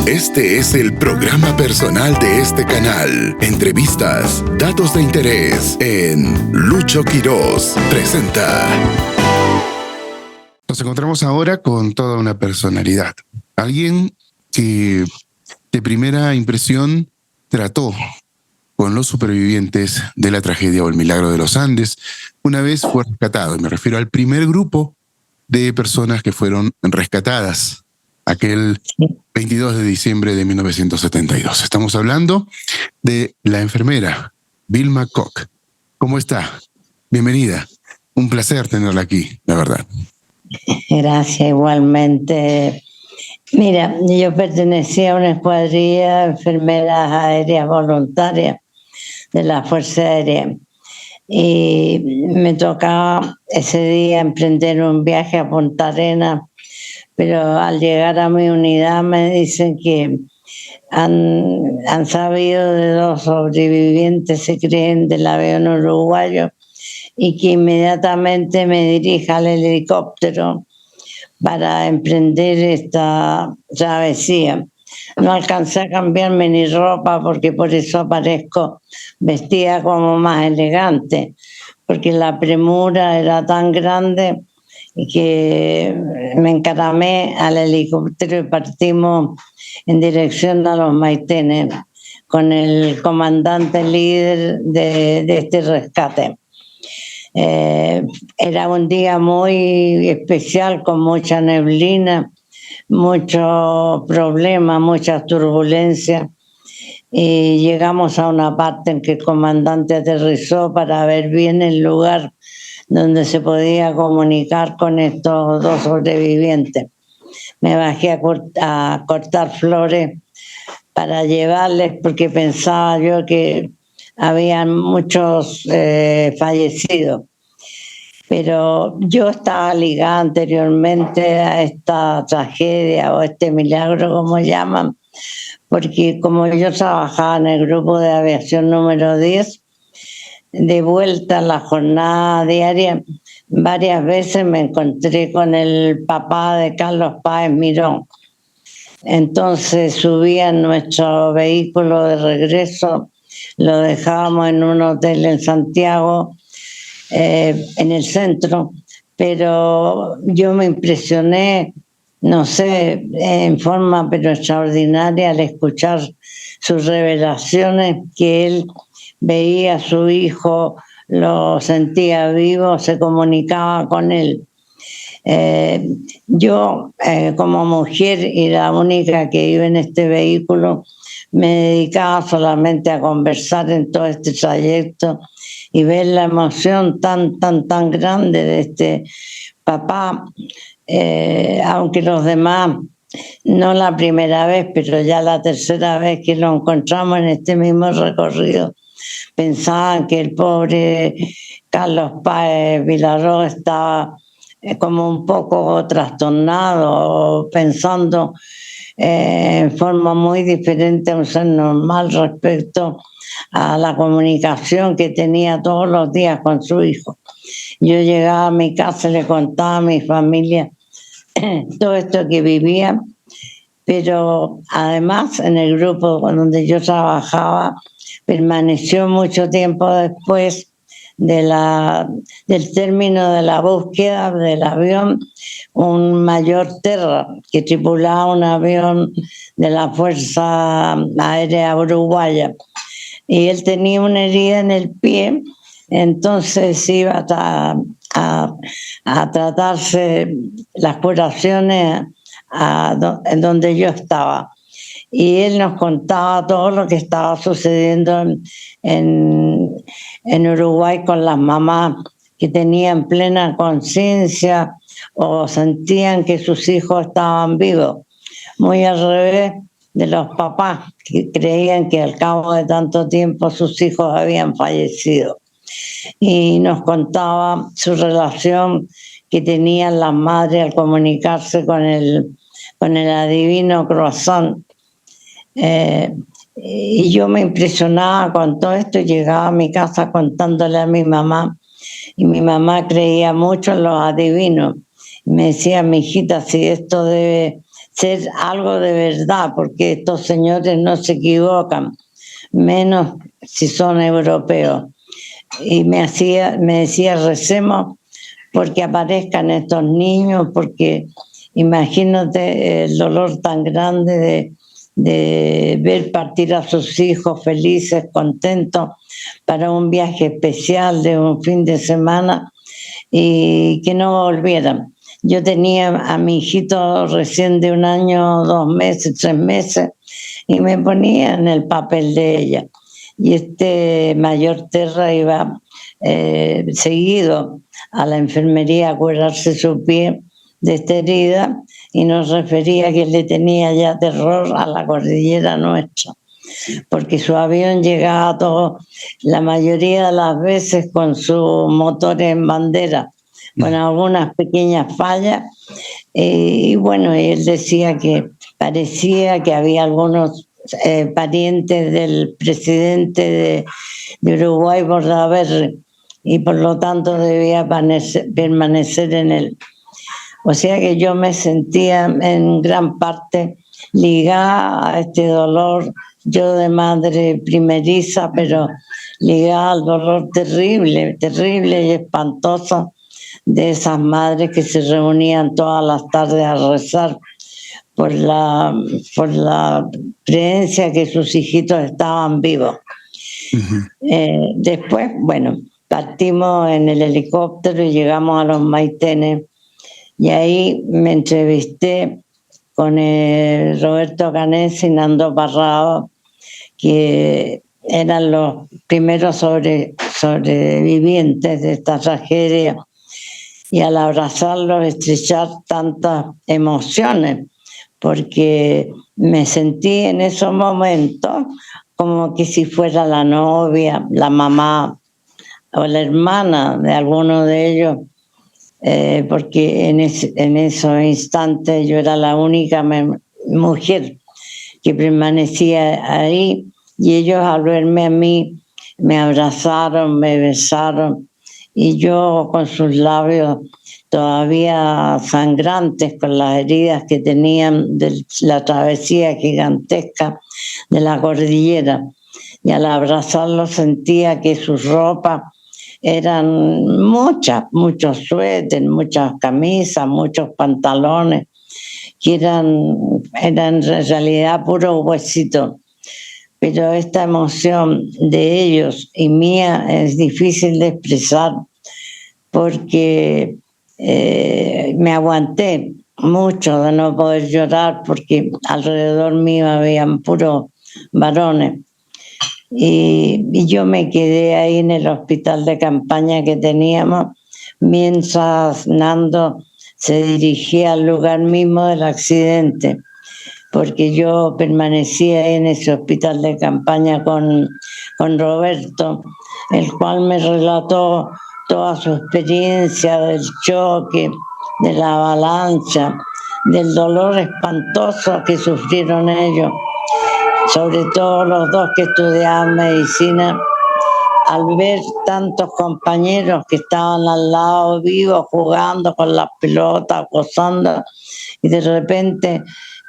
Este es el programa personal de este canal. Entrevistas, datos de interés en Lucho Quiroz presenta. Nos encontramos ahora con toda una personalidad. Alguien que de primera impresión trató con los supervivientes de la tragedia o el milagro de los Andes. Una vez fue rescatado, y me refiero al primer grupo de personas que fueron rescatadas aquel 22 de diciembre de 1972. Estamos hablando de la enfermera Vilma Koch. ¿Cómo está? Bienvenida. Un placer tenerla aquí, la verdad. Gracias, igualmente. Mira, yo pertenecía a una escuadrilla de enfermeras aéreas voluntarias de la Fuerza Aérea y me tocaba ese día emprender un viaje a Punta Arenas, pero al llegar a mi unidad me dicen que han sabido de 2 sobrevivientes, se creen, del avión uruguayo, y que inmediatamente me dirija al helicóptero para emprender esta travesía. No alcancé a cambiarme ni ropa porque por eso aparezco vestida como más elegante, porque la premura era tan grande que me encaramé al helicóptero y partimos en dirección a los Maitenes con el comandante líder de este rescate. Era un día muy especial, con mucha neblina, muchos problemas, muchas turbulencias, y llegamos a una parte en que el comandante aterrizó para ver bien el lugar donde se podía comunicar con estos 2 sobrevivientes. Me bajé a cortar flores para llevarles, porque pensaba yo que habían muchos fallecidos. Pero yo estaba ligada anteriormente a esta tragedia o este milagro, como llaman, porque como yo trabajaba en el grupo de aviación número 10, de vuelta a la jornada diaria, varias veces me encontré con el papá de Carlos Páez Mirón. Entonces subía en nuestro vehículo de regreso, lo dejábamos en un hotel en Santiago, en el centro, pero yo me impresioné, no sé, en forma pero extraordinaria, al escuchar sus revelaciones, que él veía a su hijo, lo sentía vivo, se comunicaba con él. Yo, como mujer y la única que iba en este vehículo, me dedicaba solamente a conversar en todo este trayecto y ver la emoción tan grande de este papá, aunque los demás, no la primera vez, pero ya la tercera vez que lo encontramos en este mismo recorrido, pensaban que el pobre Carlos Páez Vilaró estaba como un poco trastornado, pensando en forma muy diferente a un ser normal respecto a la comunicación que tenía todos los días con su hijo. Yo llegaba a mi casa y le contaba a mi familia todo esto que vivía, pero además en el grupo donde yo trabajaba permaneció mucho tiempo después del término de la búsqueda del avión un mayor Terra que tripulaba un avión de la Fuerza Aérea Uruguaya, y él tenía una herida en el pie, entonces iba a tratarse las curaciones en donde yo estaba. Y él nos contaba todo lo que estaba sucediendo en Uruguay con las mamás que tenían plena conciencia o sentían que sus hijos estaban vivos, muy al revés de los papás que creían que al cabo de tanto tiempo sus hijos habían fallecido. Y nos contaba su relación que tenían las madres al comunicarse con el adivino Croissant. Y yo me impresionaba con todo esto y llegaba a mi casa contándole a mi mamá, y mi mamá creía mucho en los adivinos. Me decía: mi hijita, si esto debe ser algo de verdad, porque estos señores no se equivocan, menos si son europeos. Y me decía, recemos porque aparezcan estos niños, porque imagínate el dolor tan grande de ver partir a sus hijos felices, contentos, para un viaje especial de un fin de semana y que no volvieran. Yo tenía a mi hijito recién de 1 año, 2 meses, 3 meses, y me ponía en el papel de ella. Y este mayor Terra iba seguido a la enfermería a curarse su pie de esta herida y nos refería que le tenía ya terror a la cordillera nuestra, porque su avión llegaba todo, la mayoría de las veces con su motor en bandera, con algunas pequeñas fallas, y bueno, él decía que parecía que había algunos parientes del presidente de Uruguay, Bordaberry, y por lo tanto debía permanecer en él. O sea que yo me sentía en gran parte ligada a este dolor, yo de madre primeriza, pero ligada al dolor terrible, terrible y espantoso de esas madres que se reunían todas las tardes a rezar por la creencia que sus hijitos estaban vivos. Después, bueno, partimos en el helicóptero y llegamos a los Maitenes, y ahí me entrevisté con Roberto Canessa y Nando Parrado, que eran los primeros sobrevivientes de esta tragedia, y al abrazarlos estrechar tantas emociones, porque me sentí en esos momentos como que si fuera la novia, la mamá o la hermana de alguno de ellos, porque en esos instantes yo era la única mujer que permanecía ahí, y ellos al verme a mí me abrazaron, me besaron, y yo con sus labios todavía sangrantes, con las heridas que tenían de la travesía gigantesca de la cordillera, y al abrazarlos sentía que sus ropas eran muchos suéteres, muchas camisas, muchos pantalones, que eran en realidad puro huesito. Pero esta emoción de ellos y mía es difícil de expresar, porque me aguanté mucho de no poder llorar, porque alrededor mío habían puros varones. Y yo me quedé ahí en el hospital de campaña que teníamos, mientras Nando se dirigía al lugar mismo del accidente, porque yo permanecía en ese hospital de campaña con Roberto, el cual me relató toda su experiencia del choque, de la avalancha, del dolor espantoso que sufrieron ellos, sobre todo los dos que estudiaban medicina, al ver tantos compañeros que estaban al lado vivos, jugando con las pelotas, gozando, y de repente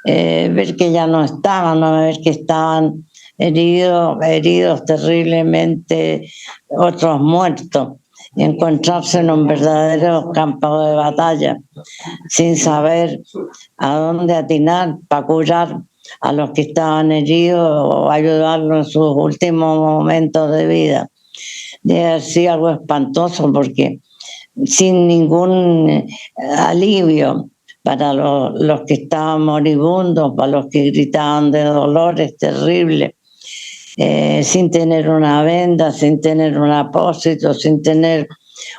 ver que ya no estaban, ver que estaban heridos terriblemente, otros muertos, y encontrarse en un verdadero campo de batalla, sin saber a dónde atinar para curar a los que estaban heridos o ayudarlos en sus últimos momentos de vida. Debe haber sido algo espantoso, porque sin ningún alivio para los que estaban moribundos, para los que gritaban de dolores terribles, sin tener una venda, sin tener un apósito, sin tener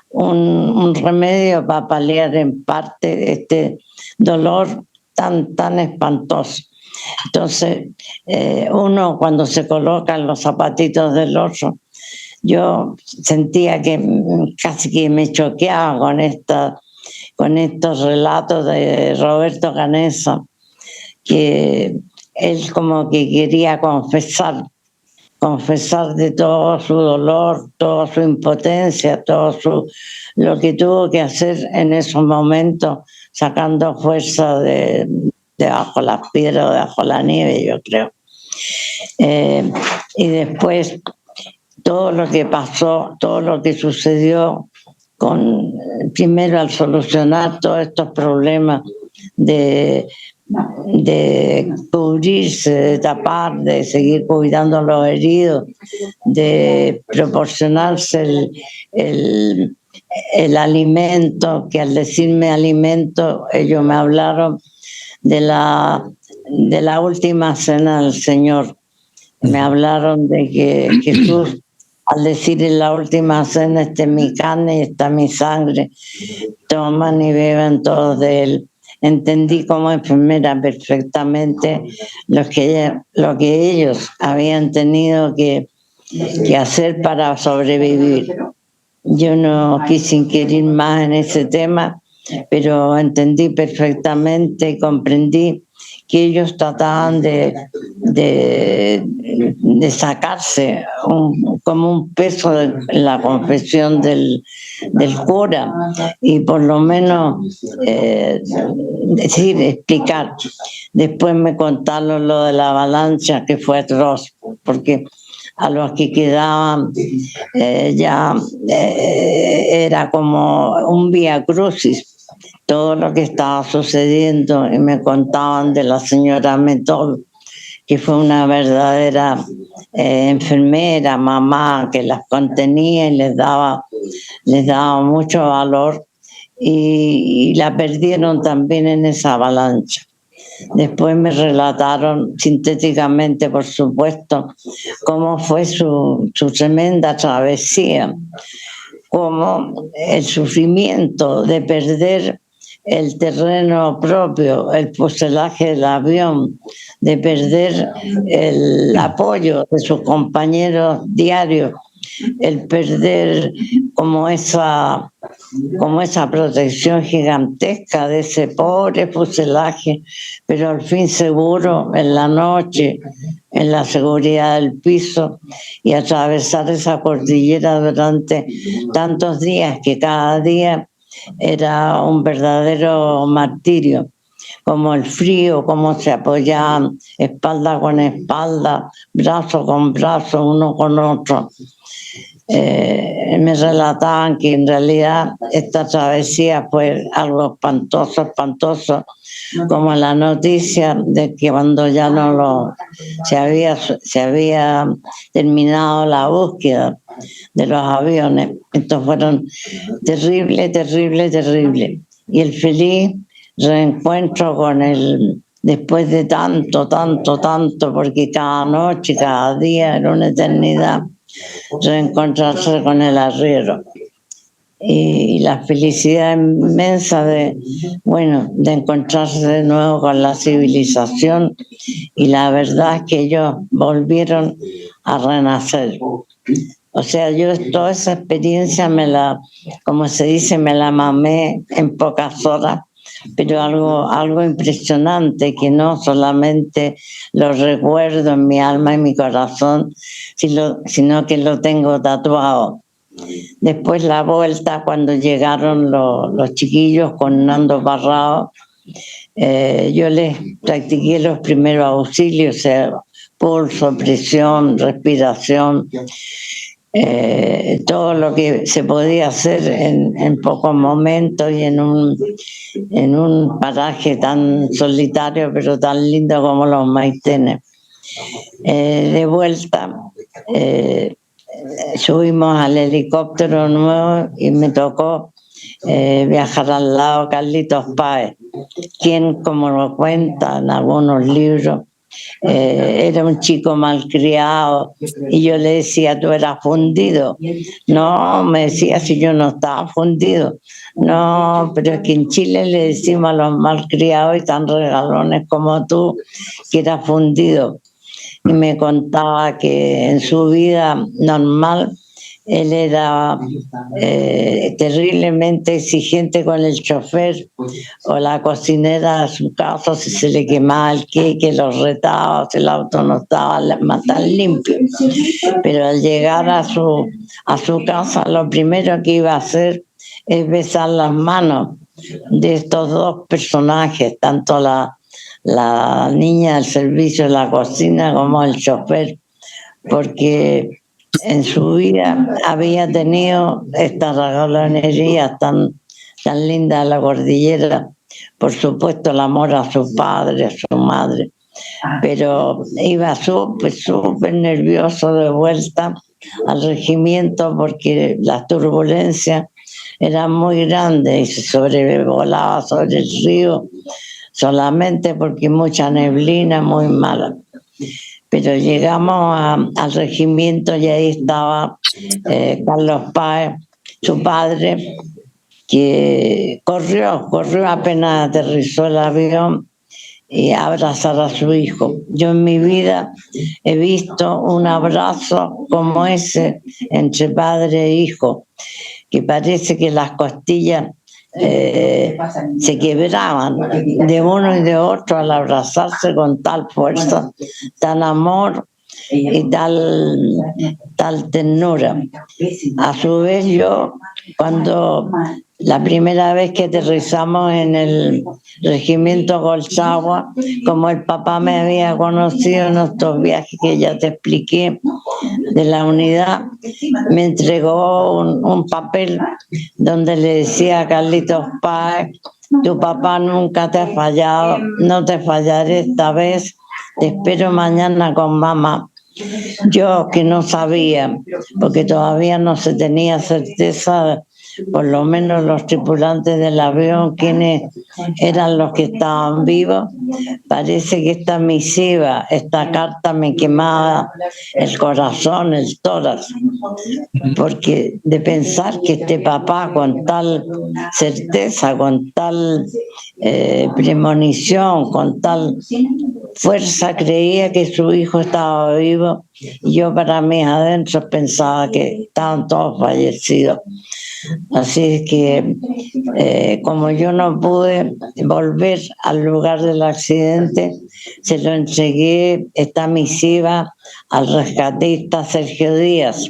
un remedio para paliar en parte este dolor tan espantoso. Entonces, uno cuando se coloca en los zapatitos del otro, yo sentía que casi que me choqueaba con estos relatos de Roberto Canessa, que él como que quería confesar de todo su dolor, toda su impotencia, lo que tuvo que hacer en esos momentos, sacando fuerza de debajo de las piedras o debajo de la nieve, yo creo. Y después todo lo que pasó, todo lo que sucedió, primero al solucionar todos estos problemas de cubrirse, de tapar, de seguir cuidando a los heridos, de proporcionarse el alimento, que al decirme alimento, ellos me hablaron de la última cena del Señor. Me hablaron de que Jesús, al decir en la última cena, esta es mi carne y esta es mi sangre, toman y beben todos de él. Entendí como enfermera perfectamente lo que ellos habían tenido que hacer para sobrevivir. Yo no quise inquirir más en ese tema, pero entendí perfectamente y comprendí que ellos trataban de sacarse como un peso de la confesión del cura y por lo menos explicar. Después me contaron lo de la avalancha, que fue atroz, porque a los que quedaban era como un vía crucis todo lo que estaba sucediendo, y me contaban de la señora Metol, que fue una verdadera enfermera, mamá, que las contenía y les daba mucho valor, y la perdieron también en esa avalancha. Después me relataron sintéticamente, por supuesto, cómo fue su tremenda travesía, cómo el sufrimiento de perder el terreno propio, el fuselaje del avión, de perder el apoyo de sus compañeros diarios, el perder como esa protección gigantesca de ese pobre fuselaje, pero al fin seguro en la noche, en la seguridad del piso, y atravesar esa cordillera durante tantos días que cada día era un verdadero martirio, como el frío, cómo se apoyaban espalda con espalda, brazo con brazo, uno con otro. Me relataban que en realidad esta travesía fue algo espantoso, como la noticia de que cuando ya se había terminado la búsqueda de los aviones. Estos fueron terrible. Y el feliz reencuentro con él después de tanto, porque cada noche, cada día era una eternidad, reencontrarse con el arriero. Y la felicidad inmensa de encontrarse de nuevo con la civilización, y la verdad es que ellos volvieron a renacer. O sea, yo toda esa experiencia como se dice, me la mamé en pocas horas, pero algo impresionante, que no solamente lo recuerdo en mi alma y mi corazón, sino que lo tengo tatuado. Después la vuelta, cuando llegaron los chiquillos con Nando Barrao, yo les practiqué los primeros auxilios, o sea, pulso, presión, respiración, todo lo que se podía hacer en pocos momentos y en un paraje tan solitario pero tan lindo como los Maitenes. De vuelta subimos al helicóptero nuevo y me tocó viajar al lado de Carlitos Páez, quien, como lo cuenta en algunos libros, era un chico malcriado, y yo le decía, tú eras fundido. No, me decía, si yo no estaba fundido. No, pero es que en Chile le decimos a los malcriados y tan regalones como tú que eras fundido. Y me contaba que en su vida normal él era terriblemente exigente con el chofer o la cocinera de su casa. Si se le quemaba el queque, los retaba, si el auto no estaba tan limpio. Pero al llegar a su casa, lo primero que iba a hacer es besar las manos de estos dos personajes, tanto la la niña del servicio de la cocina como el chofer, porque en su vida había tenido estas regalonerías tan lindas de la cordillera. Por supuesto, el amor a su padre, a su madre, pero iba súper nervioso de vuelta al regimiento porque las turbulencias eran muy grandes y se sobrevolaba sobre el río solamente porque mucha neblina, muy mala. Pero llegamos al regimiento y ahí estaba Carlos Páez, su padre, que corrió apenas aterrizó el avión y abrazar a su hijo. Yo en mi vida he visto un abrazo como ese entre padre e hijo, que parece que las costillas se quebraban de uno y de otro al abrazarse con tal fuerza, tal amor y tal ternura. A su vez yo, cuando la primera vez que aterrizamos en el regimiento Colchagua, como el papá me había conocido en estos viajes que ya te expliqué de la unidad, me entregó un papel donde le decía a Carlitos Páez: tu papá nunca te ha fallado, no te fallaré esta vez, te espero mañana con mamá. Yo, que no sabía, porque todavía no se tenía certeza, por lo menos los tripulantes del avión, quiénes eran los que estaban vivos, parece que esta misiva, esta carta me quemaba el corazón, el tórax, porque de pensar que este papá con tal certeza, con tal premonición, con tal fuerza creía que su hijo estaba vivo, y yo para mí adentro pensaba que estaban todos fallecidos. Así es que como yo no pude volver al lugar del accidente, se lo entregué esta misiva al rescatista Sergio Díaz.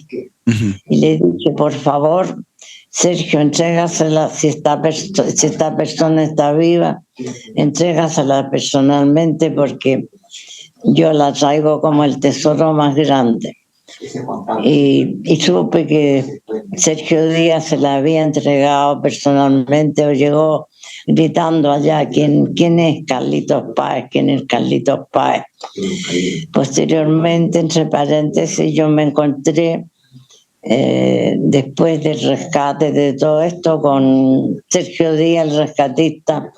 Y le dije: por favor, Sergio, entrégasela, si esta persona está viva, entrégasela personalmente, porque yo la traigo como el tesoro más grande. Y supe que Sergio Díaz se la había entregado personalmente, o llegó gritando allá: ¿quién es Carlitos Páez? ¿Quién es Carlitos Páez? Posteriormente, entre paréntesis, yo me encontré después del rescate de todo esto con Sergio Díaz, el rescatista,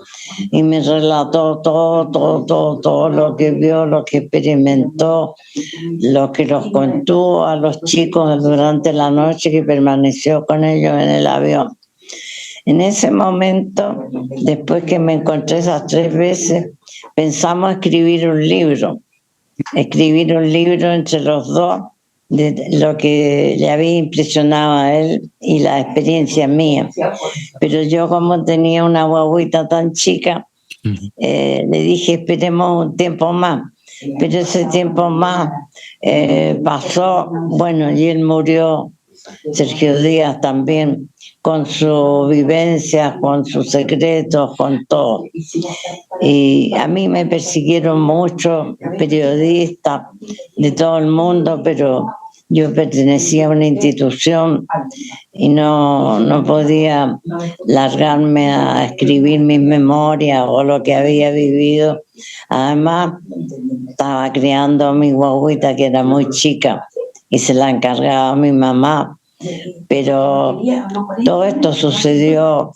y me relató todo lo que vio, lo que experimentó, lo que los contó a los chicos durante la noche que permaneció con ellos en el avión. En ese momento, después que me encontré esas 3 veces, pensamos escribir un libro entre los dos, de lo que le había impresionado a él y la experiencia mía. Pero yo, como tenía una guaguita tan chica, le dije: esperemos un tiempo más. Pero ese tiempo más pasó, bueno, y él murió, Sergio Díaz también, con su vivencia, con sus secretos, con todo. Y a mí me persiguieron mucho periodistas de todo el mundo, pero yo pertenecía a una institución y no podía largarme a escribir mis memorias o lo que había vivido. Además, estaba criando a mi guaguita, que era muy chica, y se la encargaba a mi mamá. Pero todo esto sucedió,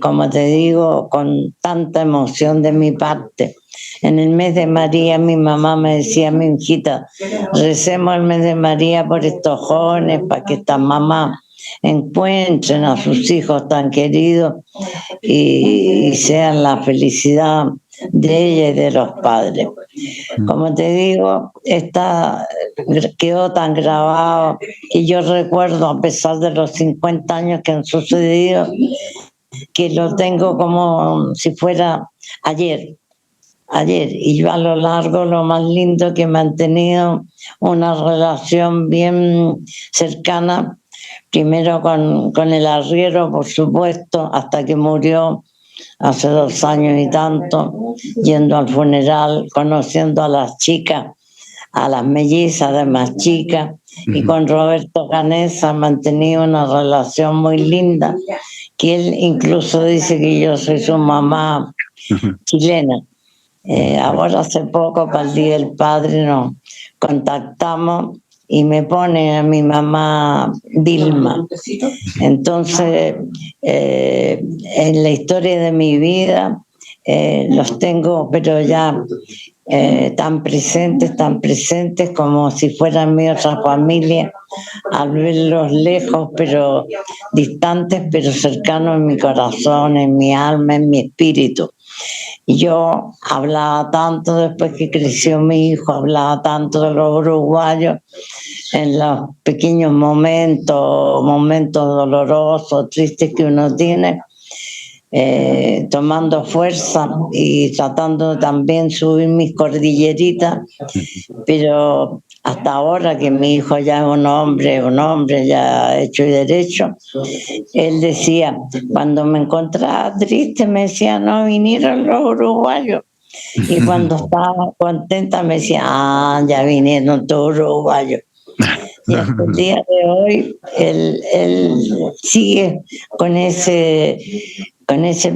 como te digo, con tanta emoción de mi parte. En el mes de María, mi mamá me decía: mi hijita, recemos el mes de María por estos jóvenes, para que estas mamás encuentren a sus hijos tan queridos y sean la felicidad de ella y de los padres. Como te digo, quedó tan grabado, y yo recuerdo, a pesar de los 50 años que han sucedido, que lo tengo como si fuera ayer. Y yo, a lo largo, lo más lindo, que he mantenido una relación bien cercana, primero con el arriero, por supuesto, hasta que murió hace 2 años y tanto, yendo al funeral, conociendo a las chicas, a las mellizas de más chicas, y con Roberto Canessa mantenido una relación muy linda, que él incluso dice que yo soy su mamá chilena. Ahora hace poco, para el Día del Padre, nos contactamos y me pone a mi mamá Vilma. Entonces, en la historia de mi vida los tengo, pero ya tan presentes como si fueran mi otra familia, al verlos lejos, pero distantes, pero cercanos en mi corazón, en mi alma, en mi espíritu. Y yo hablaba tanto después que creció mi hijo, hablaba tanto de los uruguayos en los pequeños momentos dolorosos, tristes que uno tiene, tomando fuerza y tratando también subir mis cordilleritas, pero hasta ahora que mi hijo ya es un hombre ya hecho y derecho, él decía, cuando me encontraba triste me decía, no vinieron los uruguayos. Y cuando estaba contenta me decía, ya vinieron todos uruguayos. Y hasta el día de hoy él sigue con ese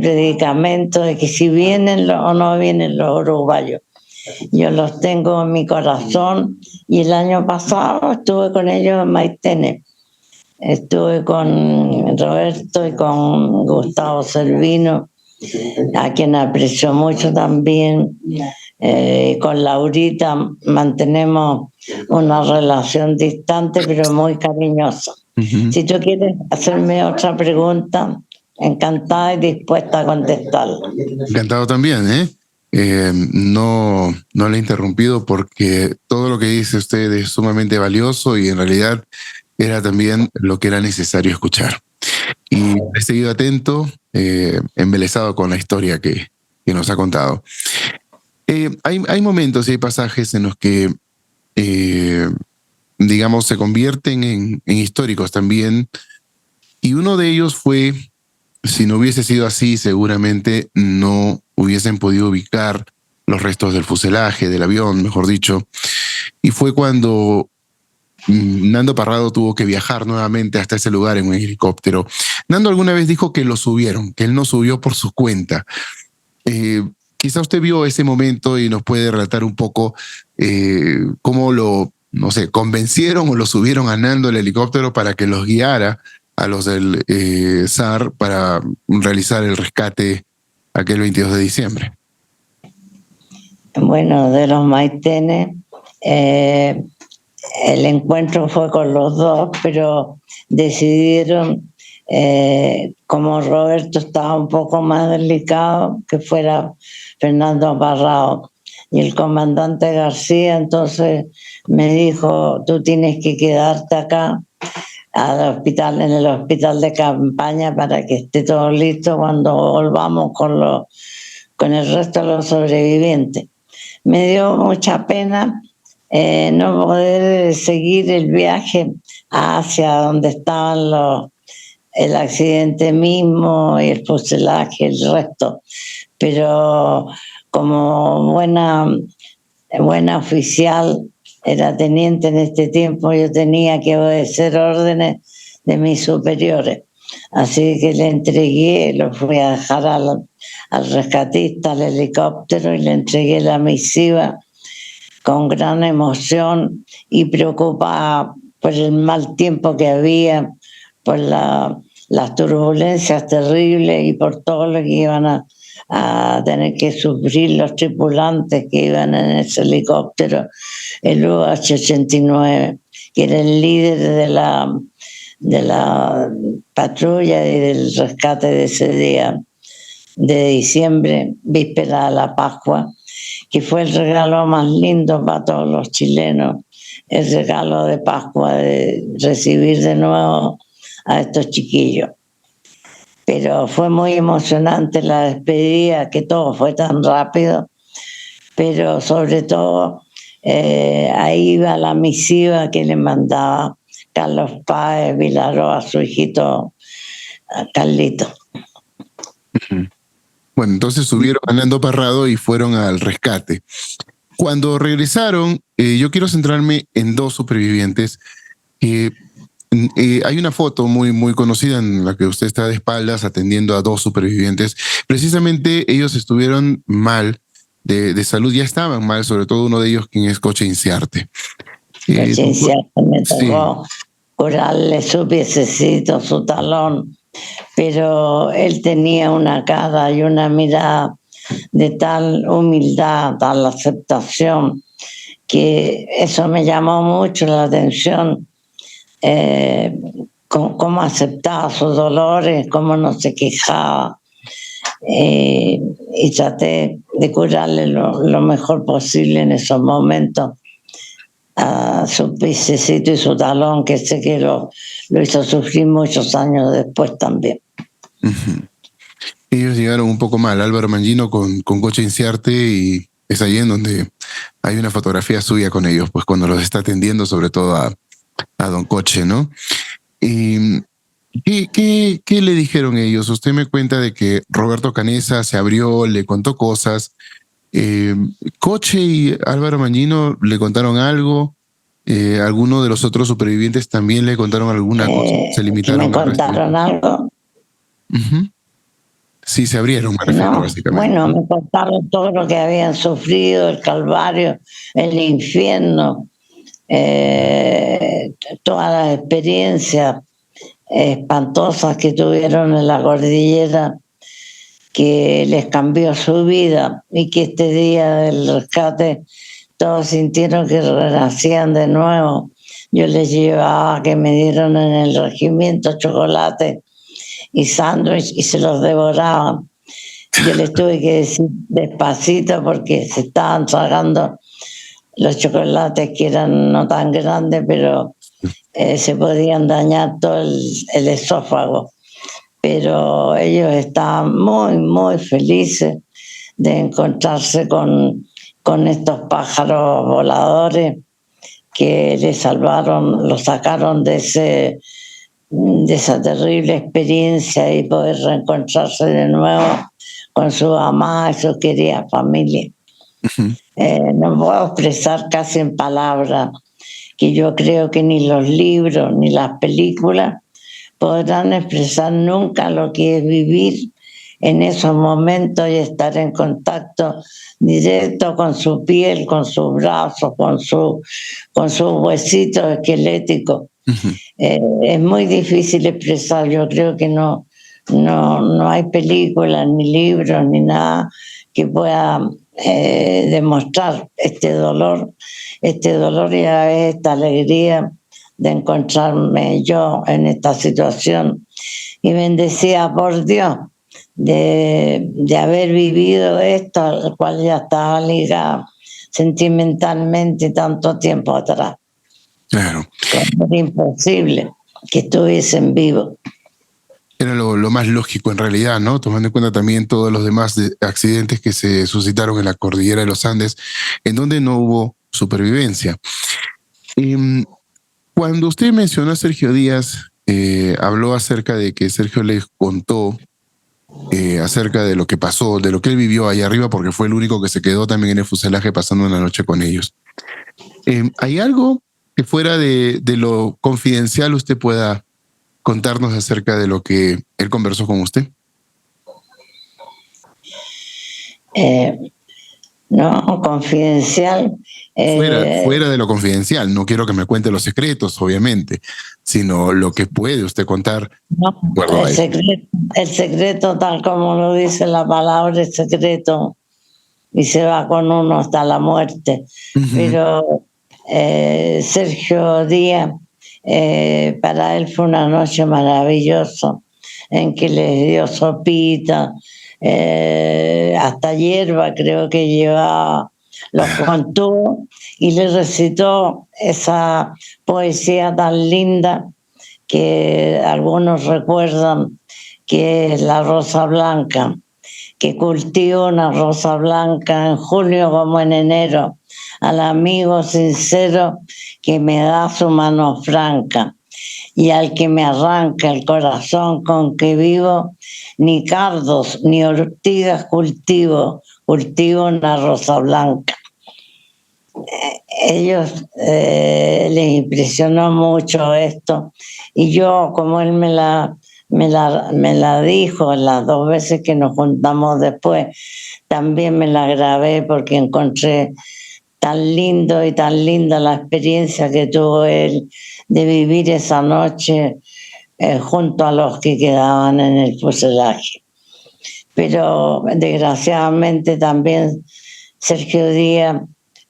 predicamento de que si vienen o no vienen los uruguayos. Yo los tengo en mi corazón y el año pasado estuve con ellos en Maitene. Estuve con Roberto y con Gustavo Servino, a quien aprecio mucho también. Con Laurita mantenemos una relación distante pero muy cariñosa. Si tú quieres hacerme otra pregunta, encantada y dispuesta a contestarla. Encantado también, no le he interrumpido porque todo lo que dice usted es sumamente valioso y en realidad era también lo que era necesario escuchar. Y he seguido atento, embelesado con la historia que nos ha contado. Hay momentos y hay pasajes en los que, digamos, se convierten en históricos también. Y uno de ellos fue, si no hubiese sido así, seguramente no hubiesen podido ubicar los restos del fuselaje, del avión, mejor dicho. Y fue cuando Nando Parrado tuvo que viajar nuevamente hasta ese lugar en un helicóptero. Nando alguna vez dijo que lo subieron, que él no subió por su cuenta. Quizá usted vio ese momento y nos puede relatar un poco cómo convencieron o lo subieron a Nando el helicóptero para que los guiara a los del SAR para realizar el rescate aquel 22 de diciembre. Bueno, de los Maitenes, el encuentro fue con los dos, pero decidieron, como Roberto estaba un poco más delicado, que fuera Fernando Parrado. Y el comandante García entonces me dijo, tú tienes que quedarte acá en el hospital de campaña para que esté todo listo cuando volvamos con el resto de los sobrevivientes. Me dio mucha pena no poder seguir el viaje hacia donde estaban el accidente mismo y el fuselaje, el resto. Pero como buena oficial, era teniente en este tiempo, yo tenía que obedecer órdenes de mis superiores. Así que le entregué, lo fui a dejar al rescatista, al helicóptero, y le entregué la misiva con gran emoción y preocupada por el mal tiempo que había, por las turbulencias terribles y por todo lo que iban a tener que sufrir los tripulantes que iban en ese helicóptero, el UH-89, que era el líder de la patrulla y del rescate de ese día de diciembre, víspera de la Pascua, que fue el regalo más lindo para todos los chilenos, el regalo de Pascua, de recibir de nuevo a estos chiquillos. Pero fue muy emocionante la despedida, que todo fue tan rápido, pero sobre todo ahí iba la misiva que le mandaba Carlos Páez Vilaró a su hijito Carlito. Bueno, entonces subieron a Nando Parrado y fueron al rescate. Cuando regresaron, yo quiero centrarme en dos supervivientes. Hay una foto muy, muy conocida en la que usted está de espaldas atendiendo a dos supervivientes. Precisamente ellos estuvieron mal de salud, ya estaban mal, sobre todo uno de ellos, quien es Coche Inciarte. Coche Inciarte me tocó sí. curarle su piececito, su talón, pero él tenía una cara y una mirada de tal humildad, tal aceptación, que eso me llamó mucho la atención, cómo aceptaba sus dolores, cómo no se quejaba, y traté de curarle lo mejor posible en esos momentos a su piececito y su talón, que sé que lo hizo sufrir muchos años después también. Uh-huh. Ellos llegaron un poco mal, Álvaro Mangino con Coche Inciarte, y es ahí en donde hay una fotografía suya con ellos, pues cuando los está atendiendo, sobre todo a don Coche, ¿no? Y ¿qué le dijeron ellos? Usted me cuenta de que Roberto Canessa se abrió, le contó cosas. Coche y Álvaro Mangino le contaron algo. ¿Alguno de los otros supervivientes también le contaron alguna cosa? ¿Se limitaron ¿Me contaron algo? Uh-huh. Sí, se abrieron, me refiero, básicamente. Bueno, me contaron todo lo que habían sufrido, el calvario, el infierno, todas las experiencias espantosas que tuvieron en la cordillera, que les cambió su vida, y que este día del rescate todos sintieron que renacían de nuevo. Yo les llevaba que me dieron en el regimiento chocolate y sándwich y se los devoraban. Yo les tuve que decir despacito porque se estaban tragando los chocolates, que eran no tan grandes, pero se podían dañar todo el esófago. Pero ellos estaban muy, muy felices de encontrarse con estos pájaros voladores que les salvaron, los sacaron de esa terrible experiencia, y poder reencontrarse de nuevo con su amada y su querida familia. Uh-huh. No puedo expresar casi en palabras, que yo creo que ni los libros ni las películas podrán expresar nunca lo que es vivir en esos momentos y estar en contacto directo con su piel, con sus brazos, con sus huesitos esqueléticos. Uh-huh. Es muy difícil expresar. Yo creo que no hay películas, ni libros, ni nada que pueda demostrar este dolor y a la vez esta alegría de encontrarme yo en esta situación, y bendecida por Dios de haber vivido esto, al cual ya estaba ligada sentimentalmente tanto tiempo atrás. Claro. Era imposible que estuviesen vivos. Era lo más lógico en realidad, ¿no? Tomando en cuenta también todos los demás accidentes que se suscitaron en la cordillera de los Andes, en donde no hubo supervivencia. Cuando usted mencionó a Sergio Díaz, habló acerca de que Sergio les contó acerca de lo que pasó, de lo que él vivió allá arriba, porque fue el único que se quedó también en el fuselaje pasando una noche con ellos. ¿Hay algo que fuera de lo confidencial usted pueda contarnos acerca de lo que él conversó con usted? No, confidencial. Fuera de lo confidencial, no quiero que me cuente los secretos, obviamente, sino lo que puede usted contar. No, el secreto, tal como lo dice la palabra, es secreto, y se va con uno hasta la muerte. Uh-huh. Pero Sergio Díaz, para él fue una noche maravillosa, en que les dio sopita, hasta hierba creo que llevaba, los contuvo y le recitó esa poesía tan linda que algunos recuerdan, que es la rosa blanca, que cultivo una rosa blanca en julio como en enero, al amigo sincero que me da su mano franca. y al que me arranca el corazón con que vivo, ni cardos ni ortigas cultivo una rosa blanca. Ellos les impresionó mucho esto, y yo, como él me la dijo las 2 veces que nos juntamos después, también me la grabé porque encontré tan lindo y tan linda la experiencia que tuvo él de vivir esa noche junto a los que quedaban en el fuselaje. Pero desgraciadamente también Sergio Díaz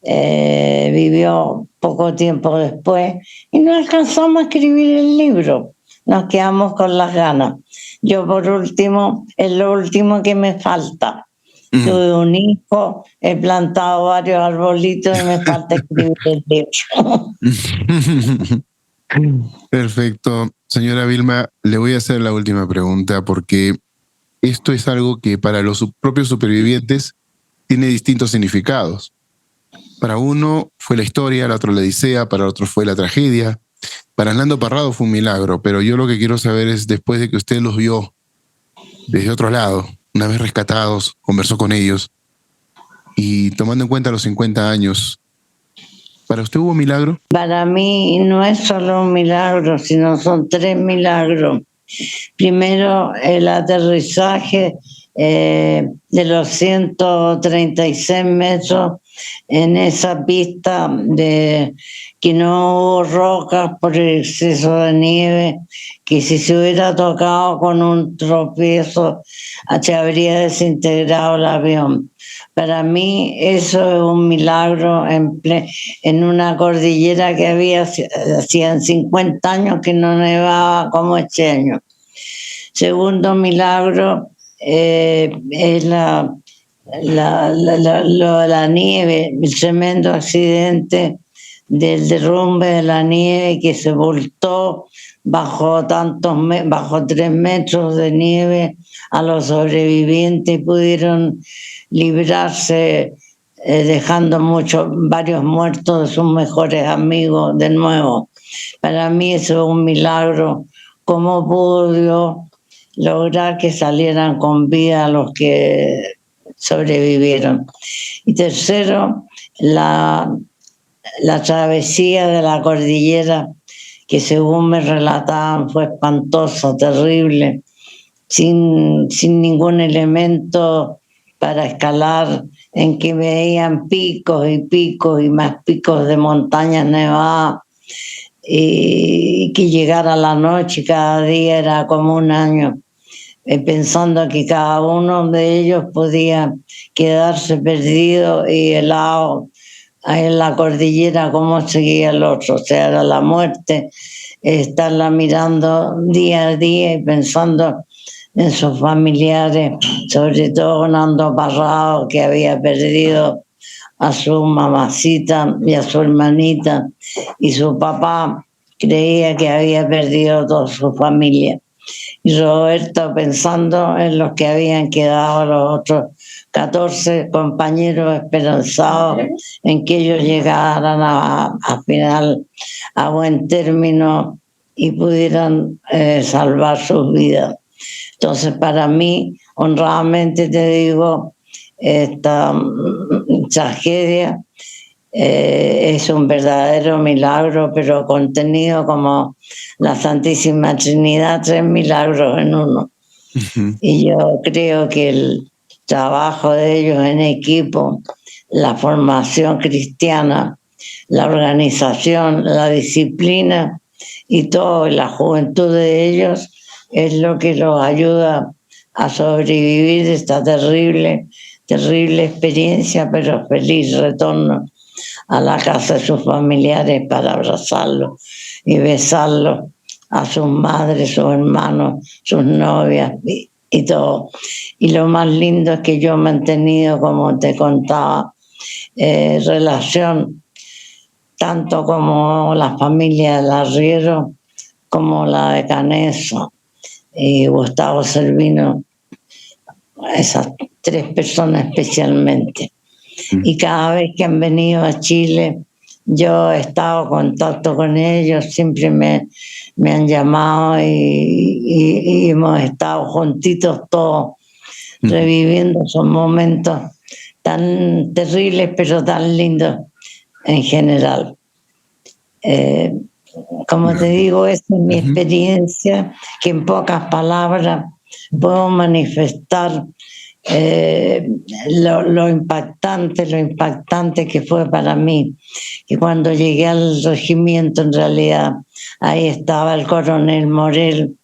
vivió poco tiempo después y no alcanzamos a escribir el libro. Nos quedamos con las ganas. Yo, por último, es lo último que me falta. Tuve un hijo, he plantado varios arbolitos y me falta escribir el libro. Perfecto. Señora Vilma, le voy a hacer la última pregunta porque esto es algo que para los propios supervivientes tiene distintos significados. Para uno fue la historia, para otro la odisea, para otro fue la tragedia. Para Hernando Parrado fue un milagro, pero yo lo que quiero saber es, después de que usted los vio desde otro lado, una vez rescatados, conversó con ellos, y tomando en cuenta los 50 años, ¿para usted hubo milagro? Para mí no es solo un milagro, sino son 3 milagros. Primero, el aterrizaje de los 136 metros en esa pista de que no hubo rocas por el exceso de nieve, que si se hubiera tocado con un tropiezo se habría desintegrado el avión. Para mí eso es un milagro en una cordillera que hacían 50 años que no nevaba como este año. Segundo milagro es la nieve, el tremendo accidente del derrumbe de la nieve que se voltó bajo 3 metros de nieve a los sobrevivientes y pudieron librarse dejando varios muertos de sus mejores amigos de nuevo. Para mí eso es un milagro. ¿Cómo pudo Dios lograr que salieran con vida los que sobrevivieron? Y tercero, la travesía de la cordillera, que según me relataban fue espantosa, terrible, sin ningún elemento para escalar, en que veían picos y picos y más picos de montañas nevadas, y que llegara la noche cada día era como un año, pensando que cada uno de ellos podía quedarse perdido y helado en la cordillera como seguía el otro. O sea, era la muerte, estarla mirando día a día y pensando en sus familiares, sobre todo Hernando Parrado, que había perdido a su mamacita y a su hermanita, y su papá creía que había perdido toda su familia. Y Roberto pensando en los que habían quedado, los otros 14 compañeros, esperanzados en que ellos llegaran a final a buen término y pudieran salvar sus vidas. Entonces, para mí, honradamente te digo, esta tragedia es un verdadero milagro, pero contenido como la Santísima Trinidad, 3 milagros en uno. Uh-huh. Y yo creo que el trabajo de ellos en equipo, la formación cristiana, la organización, la disciplina y todo, la juventud de ellos es lo que los ayuda a sobrevivir esta terrible experiencia, pero feliz retorno a la casa de sus familiares para abrazarlos y besarlos, a sus madres, sus hermanos, sus novias y todo. Y lo más lindo es que yo he mantenido, como te contaba, relación tanto como la familia de Larriero como la de Caneso y Gustavo Servino, esas 3 personas especialmente. Y cada vez que han venido a Chile yo he estado en contacto con ellos, siempre me han llamado y hemos estado juntitos todos, reviviendo esos momentos tan terribles, pero tan lindos en general. Como te digo, esta es mi experiencia, que en pocas palabras puedo manifestar lo impactante que fue para mí, que cuando llegué al regimiento, en realidad, ahí estaba el coronel Morel,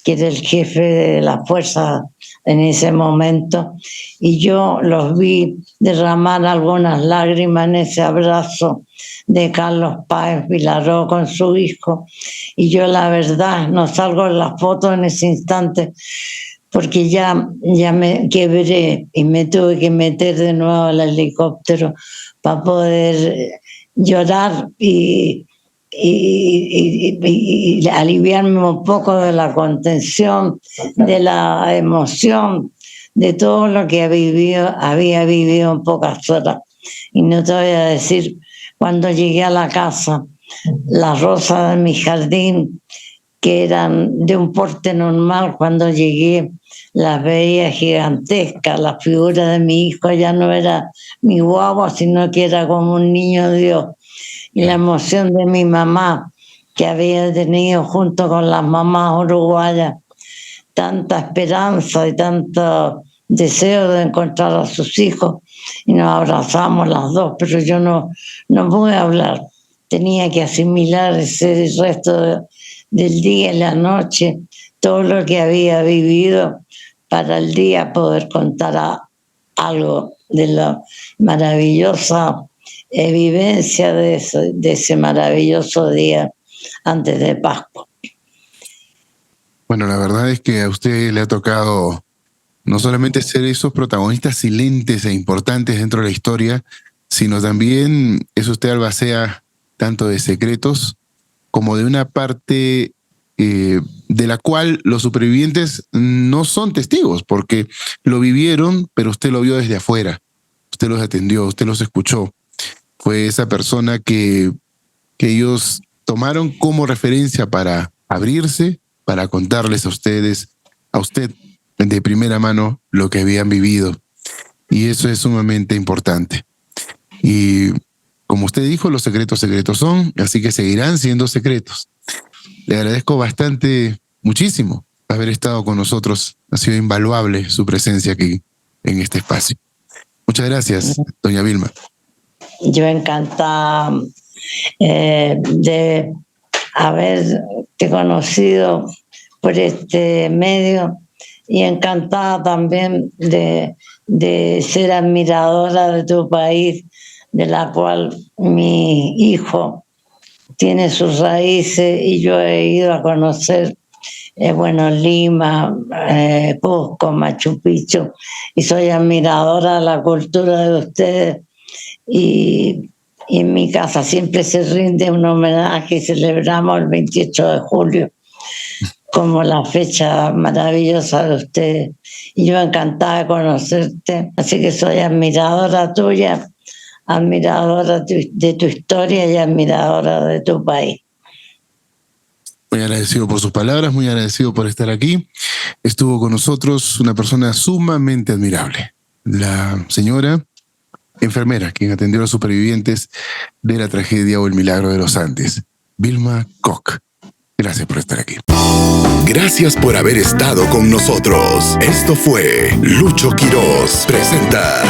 que era el jefe de la fuerza en ese momento, y yo los vi derramar algunas lágrimas en ese abrazo de Carlos Páez Vilaró con su hijo, y yo la verdad no salgo en la foto en ese instante porque ya me quebré y me tuve que meter de nuevo al helicóptero para poder llorar y aliviarme un poco de la contención, de la emoción, de todo lo que había vivido en pocas horas. Y no te voy a decir, cuando llegué a la casa, las rosas de mi jardín, que eran de un porte normal, cuando llegué las veía gigantescas. La figura de mi hijo ya no era mi guagua, sino que era como un niño Dios. Y la emoción de mi mamá, que había tenido junto con las mamás uruguayas tanta esperanza y tanto deseo de encontrar a sus hijos, y nos abrazamos las dos, pero yo no pude hablar. Tenía que asimilar ese resto del día y la noche, todo lo que había vivido, para el día poder contar algo de la maravillosa vivencia de ese maravilloso día antes de Pascua. Bueno, la verdad es que a usted le ha tocado no solamente ser esos protagonistas silentes e importantes dentro de la historia, sino también es usted albacea tanto de secretos como de una parte de la cual los supervivientes no son testigos, porque lo vivieron, pero usted lo vio desde afuera. Usted los atendió, usted los escuchó. Fue esa persona que ellos tomaron como referencia para abrirse, para contarles a usted de primera mano lo que habían vivido. Y eso es sumamente importante. Y como usted dijo, los secretos son, así que seguirán siendo secretos. Le agradezco bastante, muchísimo, haber estado con nosotros. Ha sido invaluable su presencia aquí en este espacio. Muchas gracias, doña Vilma. Yo encantada de haberte conocido por este medio y encantada también de ser admiradora de tu país, de la cual mi hijo tiene sus raíces y yo he ido a conocer Lima, Cusco, Machu Picchu, y soy admiradora de la cultura de ustedes, y en mi casa siempre se rinde un homenaje y celebramos el 28 de julio como la fecha maravillosa de ustedes, y yo encantada de conocerte, así que soy admiradora tuya, admiradora de tu historia y admiradora de tu país. Muy agradecido por sus palabras, muy agradecido por estar aquí. Estuvo con nosotros una persona sumamente admirable, la señora enfermera, quien atendió a los supervivientes de la tragedia o el milagro de los Andes, Vilma Koch. Gracias por estar aquí. Gracias por haber estado con nosotros. Esto fue Lucho Quiroz presenta